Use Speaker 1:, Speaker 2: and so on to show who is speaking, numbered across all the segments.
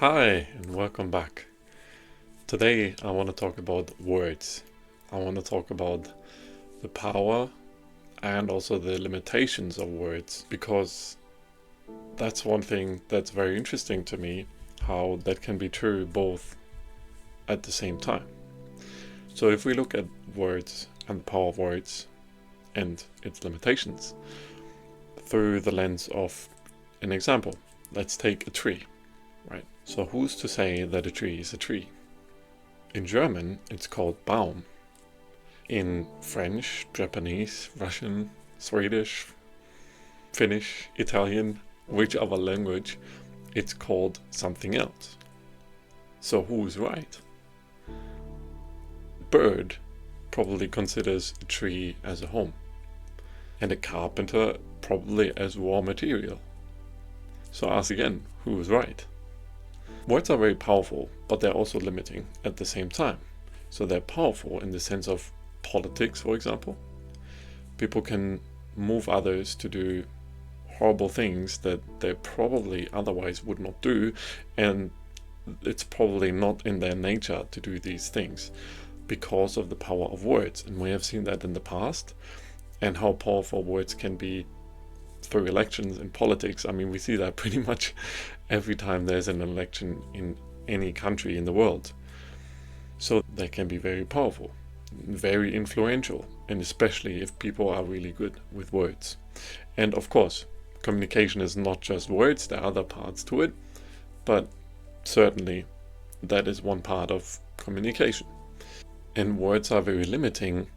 Speaker 1: Hi and welcome back. Today I want to talk about words. I want to talk about the power and also the limitations of words, because that's one thing that's very interesting to me, how that can be true both at the same time. So if we look at words and the power of words and its limitations through the lens of an example, let's take a tree. Right. So who's to say that a tree is a tree? In German, it's called Baum. In French, Japanese, Russian, Swedish, Finnish, Italian, whichever language, it's called something else. So who's right? Bird probably considers a tree as a home, and a carpenter probably as raw material. So ask again, who is right? Words are very powerful, but they're also limiting at the same time. So they're powerful in the sense of politics, for example. People can move others to do horrible things that they probably otherwise would not do, and it's probably not in their nature to do these things because of the power of words. And we have seen that in the past, and how powerful words can be through elections in politics. I mean, we see that pretty much every time there's an election in any country in the world. So they can be very powerful, very influential, and especially if people are really good with words. And of course, communication is not just words, there are other parts to it, but certainly that is one part of communication. And words are very limiting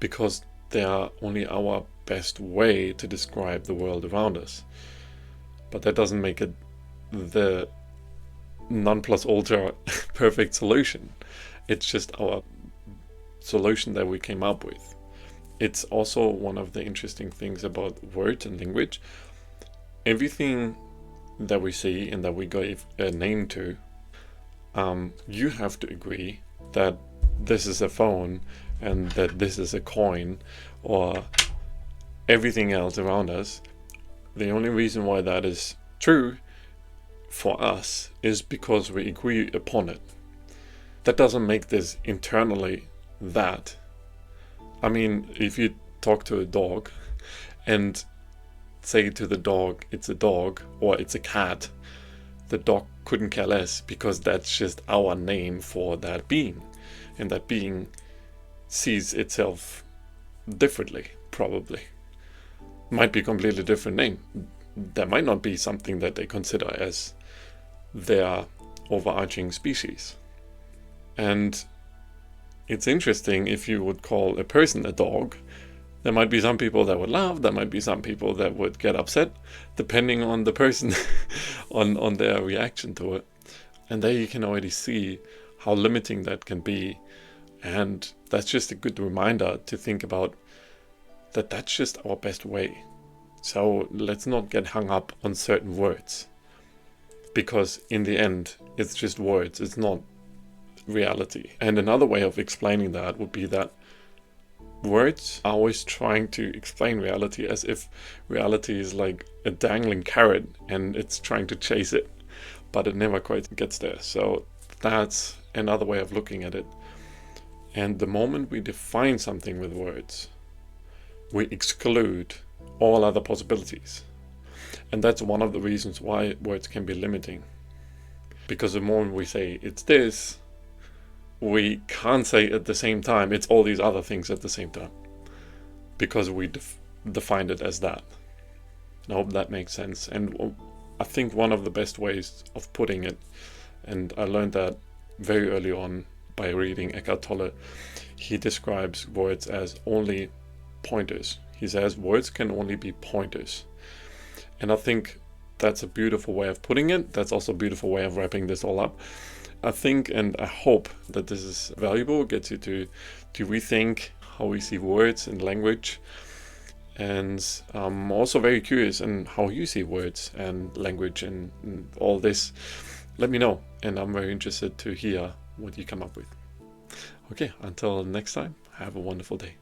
Speaker 1: because they are only our best way to describe the world around us. But that doesn't make it the non plus ultra perfect solution. It's just our solution that we came up with. It's also one of the interesting things about words and language. Everything that we see and that we gave a name to, you have to agree that this is a phone and that this is a coin or everything else around us. The only reason why that is true for us is because we agree upon it. That doesn't make this internally that. I mean, if you talk to a dog and say to the dog it's a dog or it's a cat, the dog couldn't care less, because that's just our name for that being, and that being sees itself differently, probably. Might be a completely different name. There might not be something that they consider as their overarching species. And it's interesting, if you would call a person a dog, there might be some people that would laugh, there might be some people that would get upset, depending on the person, on their reaction to it. And there you can already see how limiting that can be. And that's just a good reminder to think about that that's just our best way. So let's not get hung up on certain words, because in the end, it's just words, it's not reality. And another way of explaining that would be that words are always trying to explain reality as if reality is like a dangling carrot and it's trying to chase it, but it never quite gets there. So that's another way of looking at it. And the moment we define something with words, we exclude all other possibilities. And that's one of the reasons why words can be limiting. Because the moment we say it's this, we can't say at the same time it's all these other things at the same time, because we defined it as that. I hope that makes sense. And I think one of the best ways of putting it, and I learned that very early on by reading Eckhart Tolle, he describes words as only pointers. He says words can only be pointers. And I think that's a beautiful way of putting it. That's also a beautiful way of wrapping this all up. I think and I hope that this is valuable, gets you to rethink how we see words and language. And I'm also very curious in how you see words and language and all this. Let me know, and I'm very interested to hear what you come up with. Okay, until next time, have a wonderful day.